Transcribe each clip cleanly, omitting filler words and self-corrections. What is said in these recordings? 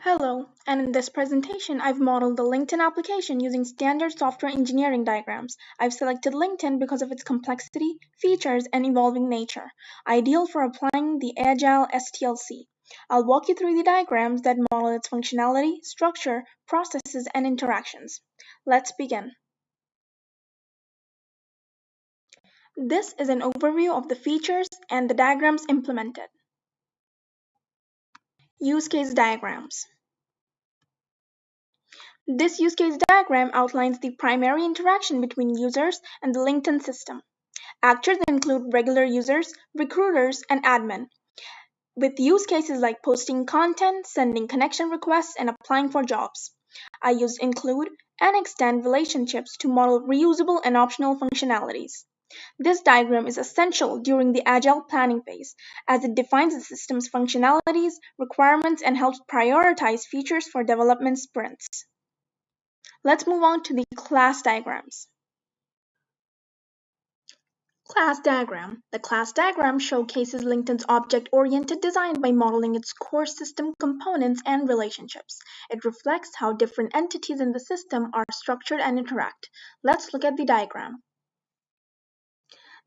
Hello, and in this presentation, I've modeled the LinkedIn application using standard software engineering diagrams. I've selected LinkedIn because of its complexity, features, and evolving nature, ideal for applying the Agile STLC. I'll walk you through the diagrams that model its functionality, structure, processes, and interactions. Let's begin. This is an overview of the features and the diagrams implemented. Use case diagrams. This use case diagram outlines the primary interaction between users and the LinkedIn system. Actors include regular users, recruiters, and admin, with use cases like posting content, sending connection requests, and applying for jobs. I used include and extend relationships to model reusable and optional functionalities. This diagram is essential during the Agile planning phase, as it defines the system's functionalities, requirements, and helps prioritize features for development sprints. Let's move on to the class diagrams. Class diagram. The class diagram showcases LinkedIn's object-oriented design by modeling its core system components and relationships. It reflects how different entities in the system are structured and interact. Let's look at the diagram.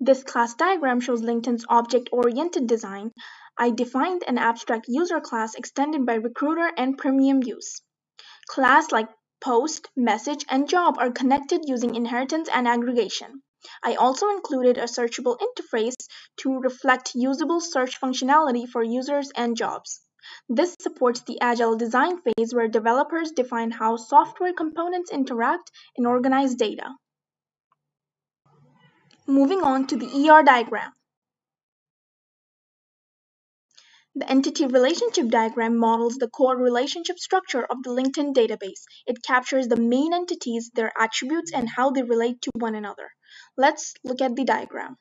This class diagram shows LinkedIn's object-oriented design. I defined an abstract user class extended by recruiter and premium use. Class like post, message, and job are connected using inheritance and aggregation. I also included a searchable interface to reflect usable search functionality for users and jobs. This supports the Agile design phase where developers define how software components interact and organize data. Moving on to the ER diagram. The entity relationship diagram models the core relationship structure of the LinkedIn database. It captures the main entities, their attributes, and how they relate to one another. Let's look at the diagram.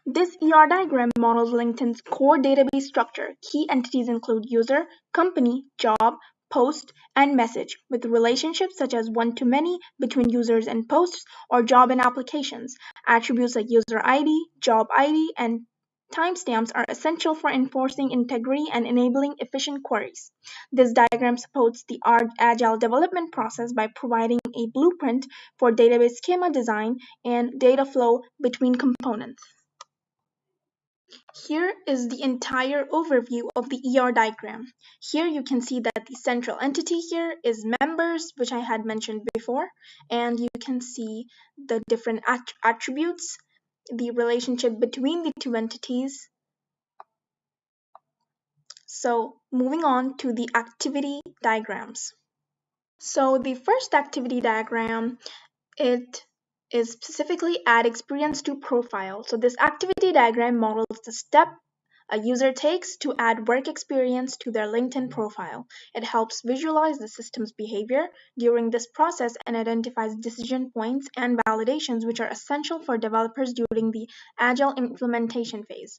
This ER diagram models LinkedIn's core database structure. Key entities include user, company, job, post, and message, with relationships such as one-to-many between users and posts or job and applications. Attributes like user ID, job ID, and timestamps are essential for enforcing integrity and enabling efficient queries. This diagram supports the Agile development process by providing a blueprint for database schema design and data flow between components. Here is the entire overview of the ER diagram. Here you can see that the central entity here is members, which I had mentioned before, and you can see the different attributes, the relationship between the two entities. So moving on to the activity diagrams. So the first activity diagram, it is specifically add experience to profile. So this activity diagram models the step a user takes to add work experience to their LinkedIn profile. It helps visualize the system's behavior during this process and identifies decision points and validations which are essential for developers during the Agile implementation phase.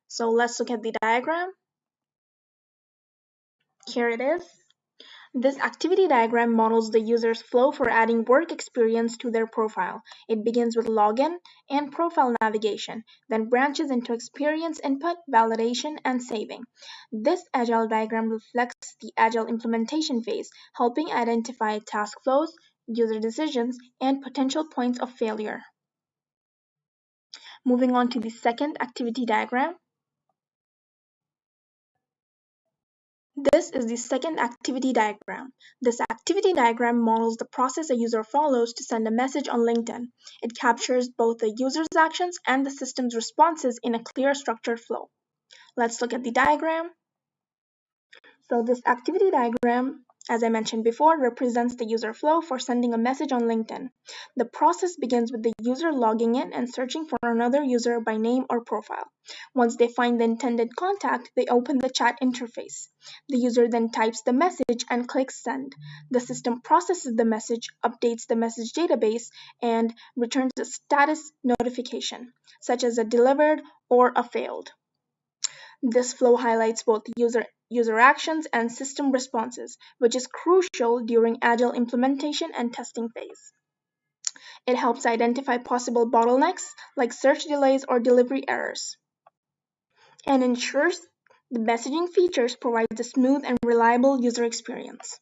So let's look at the diagram. Here it is. This activity diagram models the user's flow for adding work experience to their profile. It begins with login and profile navigation, then branches into experience input, validation, and saving. This Agile diagram reflects the Agile implementation phase, helping identify task flows, user decisions, and potential points of failure. Moving on to the second activity diagram. This is the second activity diagram. This activity diagram models the process a user follows to send a message on LinkedIn. It captures both the user's actions and the system's responses in a clear structured flow. Let's look at the diagram. So this activity diagram, as I mentioned before, represents the user flow for sending a message on LinkedIn. The process begins with the user logging in and searching for another user by name or profile. Once they find the intended contact, they open the chat interface. The user then types the message and clicks send. The system processes the message, updates the message database, and returns a status notification, such as a delivered or a failed. This flow highlights both user actions and system responses, which is crucial during Agile implementation and testing phase. It helps identify possible bottlenecks like search delays or delivery errors, and ensures The messaging features provide a smooth and reliable user experience.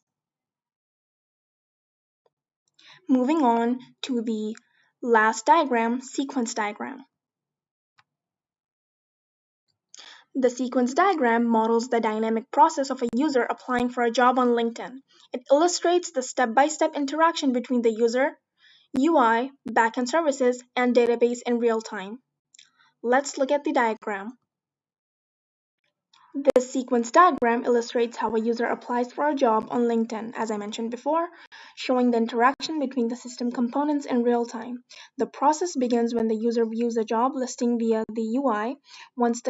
Moving on to the last diagram, sequence diagram. The sequence diagram models the dynamic process of a user applying for a job on LinkedIn. It illustrates the step-by-step interaction between the user, UI, backend services, and database in real time. Let's look at the diagram. This sequence diagram illustrates how a user applies for a job on LinkedIn, as I mentioned before, showing the interaction between the system components in real time. The process begins when the user views a job listing via the UI. Once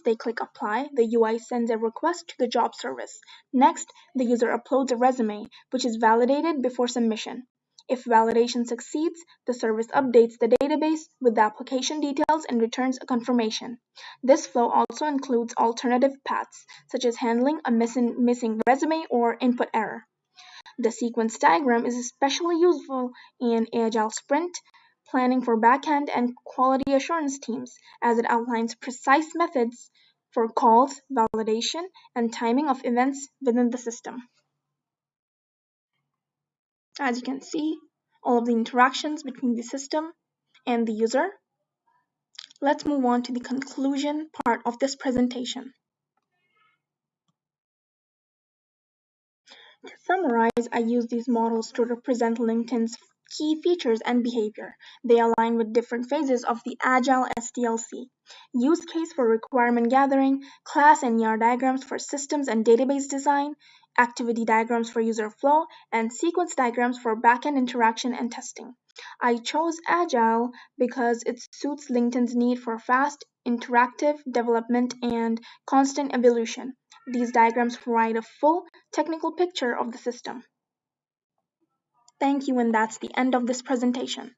they click apply, the UI sends a request to the job service. Next, the user uploads a resume, which is validated before submission. If validation succeeds, the service updates the database with the application details and returns a confirmation. This flow also includes alternative paths, such as handling a missing resume or input error. The sequence diagram is especially useful in Agile Sprint planning for backend and quality assurance teams, as it outlines precise methods for calls, validation, and timing of events within the system. As you can see, all of the interactions between the system and the user. Let's move on to the conclusion part of this presentation. To summarize, I use these models to represent LinkedIn's key features and behavior. They align with different phases of the Agile SDLC. Use case for requirement gathering, class and ER diagrams for systems and database design, activity diagrams for user flow, and sequence diagrams for backend interaction and testing. I chose Agile because it suits LinkedIn's need for fast, interactive development and constant evolution. These diagrams provide a full technical picture of the system. Thank you, and that's the end of this presentation.